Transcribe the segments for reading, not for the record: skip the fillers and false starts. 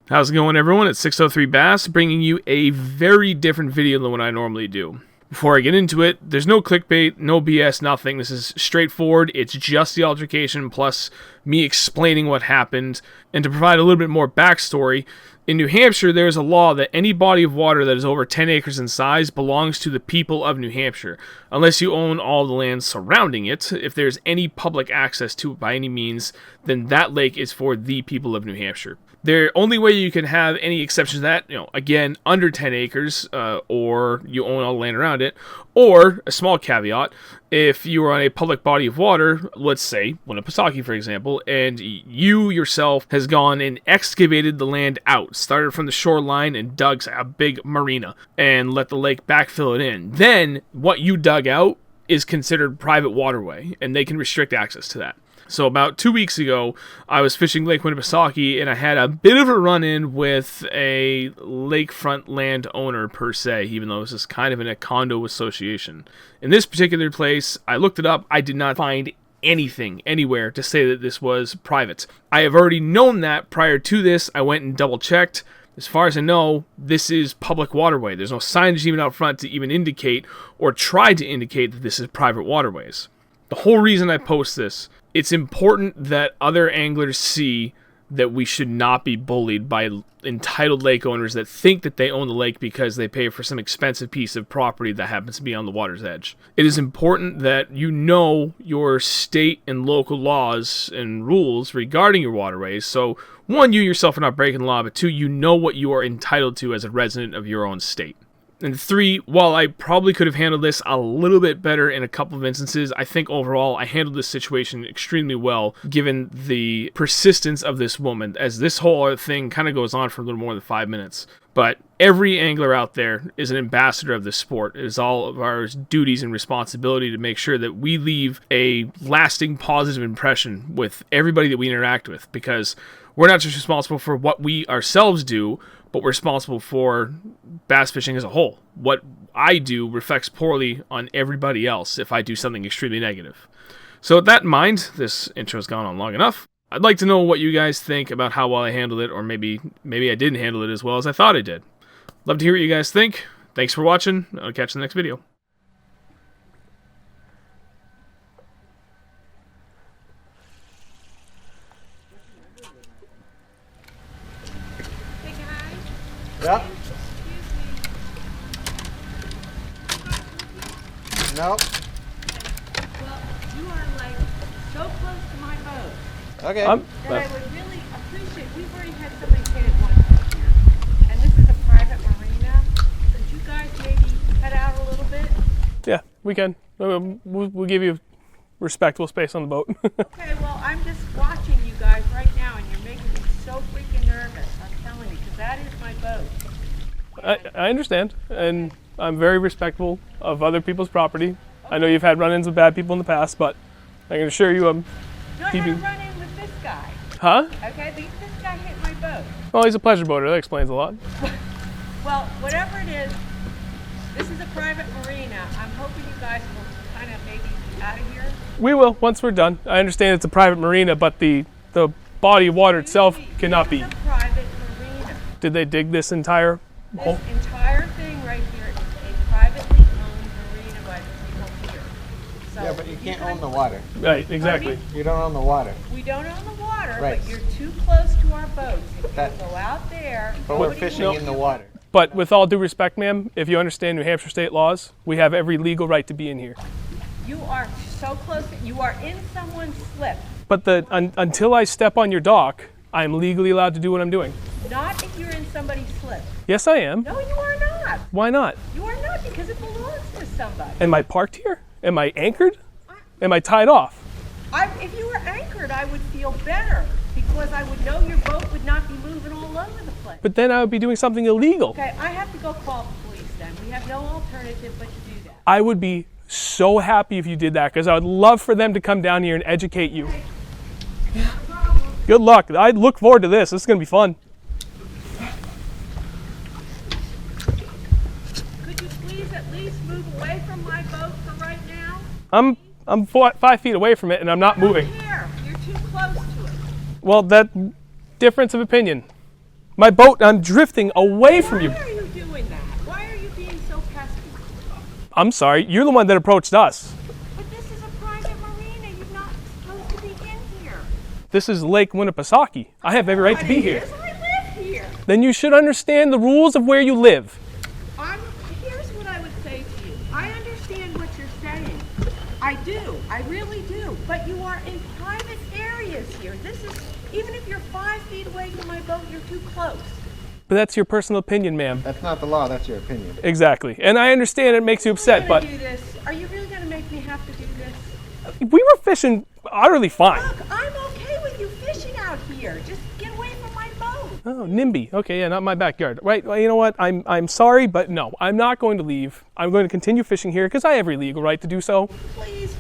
How's it going, everyone? It's 603 Bass, bringing you a very different video than what I normally do. Before I get into it, there's no clickbait, no BS, nothing. This is straightforward. It's just the altercation plus me explaining what happened. And to provide a little bit more backstory, in New Hampshire, there's a law that any body of water that is over 10 acres in size belongs to the people of New Hampshire, unless you own all the land surrounding it. If there's any public access to it by any means, then that lake is for the people of New Hampshire. The only way you can have any exceptions to that, again, under 10 acres, or you own all the land around it, or, a small caveat, if you are on a public body of water, let's say, Winnipesaukee, for example, and you yourself has gone and excavated the land out, started from the shoreline and dug a big marina, and let the lake backfill it in, then what you dug out is considered private waterway, and they can restrict access to that. So about 2 weeks ago, I was fishing Lake Winnipesaukee, and I had a bit of a run-in with a lakefront landowner, per se, even though this is kind of in a condo association. In this particular place, I looked it up. I did not find anything anywhere to say that this was private. I have already known that prior to this. I went and double-checked. As far as I know, this is public waterway. There's no signage even out front to even indicate or try to indicate that this is private waterways. The whole reason I post this, it's important that other anglers see that we should not be bullied by entitled lake owners that think that they own the lake because they pay for some expensive piece of property that happens to be on the water's edge. It is important that you know your state and local laws and rules regarding your waterways. So, one, you yourself are not breaking the law, but two, you know what you are entitled to as a resident of your own state. And three, while I probably could have handled this a little bit better in a couple of instances, I think overall I handled this situation extremely well, given the persistence of this woman, as this whole thing kind of goes on for a little more than 5 minutes. But every angler out there is an ambassador of this sport. It is all of our duties and responsibility to make sure that we leave a lasting positive impression with everybody that we interact with, because we're not just responsible for what we ourselves do, but we're responsible for bass fishing as a whole. What I do reflects poorly on everybody else if I do something extremely negative. So with that in mind, this intro has gone on long enough. I'd like to know what you guys think about how well I handled it, or maybe I didn't handle it as well as I thought I did. Love to hear what you guys think. Thanks for watching. I'll catch you in the next video. Yep. Nope. Well, you are like so close to my boat Okay. that I would really appreciate. We've already had somebody hit it once here, and this is a private marina. Could you guys maybe head out a little bit? Yeah, we can. We'll give you respectable space on the boat. Okay. Well, I'm just watching you guys right now, and you're making me so freaking nervous. I'm telling you, because that is my boat. I understand, and I'm very respectful of other people's property. I know you've had run-ins with bad people in the past, but I can assure you I'm No, I had a run-in with this guy. Huh? Okay, this guy hit my boat. Well, he's a pleasure boater. That explains a lot. Well, whatever it is, this is a private marina. I'm hoping you guys will kind of maybe be out of here. We will, once we're done. I understand it's a private marina, but the body of water itself cannot be. It's a private marina. Did they dig this entire hole? This entire thing right here is a privately owned marina by the people here. So Yeah, but you can't own the water. Right, exactly. You don't own the water. We don't own the water, Right. but you're too close to our boats. If That- you go out there, But we're nobody fishing will- in the water. But with all due respect, ma'am, if you understand New Hampshire state laws, we have every legal right to be in here. You are so close. You are in someone's slip. But until I step on your dock, I'm legally allowed to do what I'm doing. Not if you're in somebody's slip. Yes, I am. No, you are not. Why not? You are not, because it belongs to somebody. Am I parked here? Am I anchored? Am I tied off? If you were anchored, I would feel better, because I would know your boat would not be moving all over the place. But then I would be doing something illegal. Okay, I have to go call the police then. We have no alternative but to do that. I would be so happy if you did that, because I would love for them to come down here and educate you. Good luck. I look forward to this. This is going to be fun. Could you please at least move away from my boat for right now? I'm 5 feet away from it, and I'm not moving. Here, you're too close to it. Well, that difference of opinion. My boat, I'm drifting away from you. Why are you doing that? Why are you being so pesky? I'm sorry, you're the one that approached us. But this is a private marina. You're not supposed to be in here. This is Lake Winnipesaukee. I have every right to be here. Yes, I live here. Then you should understand the rules of where you live. Here's what I would say to you. I understand what you're saying. I do. I really do. But you are in private areas here. This is, even if you're 5 feet away from my boat, you're too close. But that's your personal opinion, ma'am. That's not the law, that's your opinion. Exactly. And I understand it makes you upset, but Do this. Are you really going to make me have to do this? we were fishing utterly fine. Look, I'm okay with you fishing out here. Just get away from my boat. Oh, NIMBY. Okay, yeah, not my backyard. Right, well, you know what? I'm sorry, but no, I'm not going to leave. I'm going to continue fishing here because I have every legal right to do so. Please,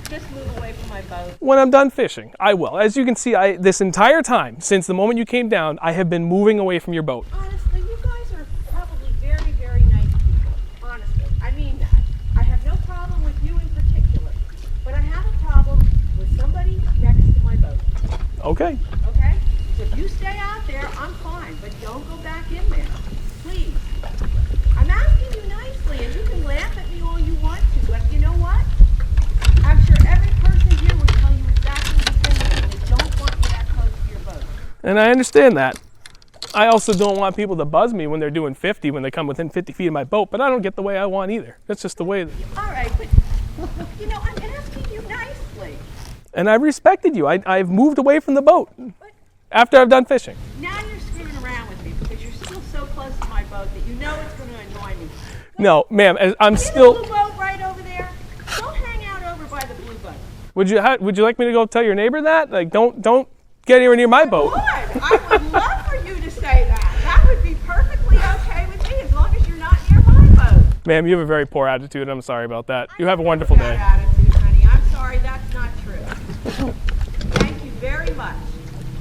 just move away from my boat. When I'm done fishing, I will. As you can see, this entire time, since the moment you came down, I have been moving away from your boat. Honestly, you guys are probably very, very nice people. Honestly, I mean that. I have no problem with you in particular, but I have a problem with somebody next to my boat. Okay. Okay? So if you stay out there, I'm fine, but don't go back in there. Please. I'm asking you nicely, and you can laugh at me all you want to, but you know what? I'm sure every person here would tell you exactly the same thing. They don't want you that close to your boat. And I understand that. I also don't want people to buzz me when they're doing 50 when they come within 50 feet of my boat, but I don't get the way I want either. That's just the way. All right, but, you know, I'm asking you nicely. And I've respected you. I've moved away from the boat after I've done fishing. Now you're screwing around with me because you're still so close to my boat that you know it's going to annoy me. No, ma'am, I'm See the still... blue boat right over there? Go hang out over by the blue boat. Would you like me to go tell your neighbor that? Like, don't get anywhere near my boat. Good. I would love for you to say that. That would be perfectly okay with me as long as you're not near my boat. Ma'am, you have a very poor attitude. I'm sorry about that. You have a wonderful day. Bad attitude, honey. I'm sorry, that's not true. Thank you very much.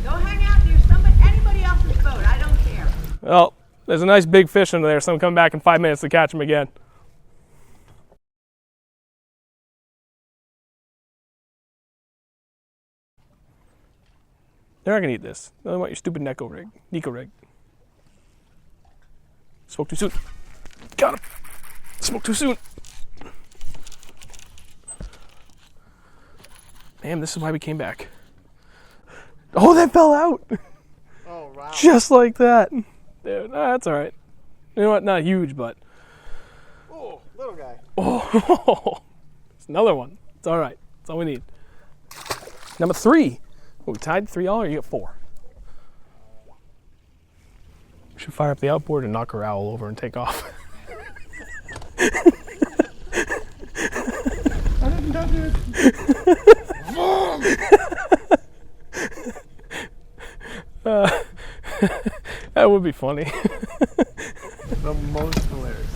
Go hang out near anybody else's boat. I don't care. Well, there's a nice big fish under there, so I'm coming back in 5 minutes to catch him again. They're not gonna eat this. They want your stupid Nico rig. Spoke too soon. Got him. Spoke too soon. Damn, this is why we came back. Oh, that fell out. Oh, wow. Just like that. Dude, that's all right. You know what? Not huge, but. Oh, little guy. Oh, it's another one. It's all right. That's all we need. Number 3. Oh, we tied 3 all, or you get 4? We should fire up the outboard and knock our owl over and take off. I didn't touch it. That would be funny. The most hilarious.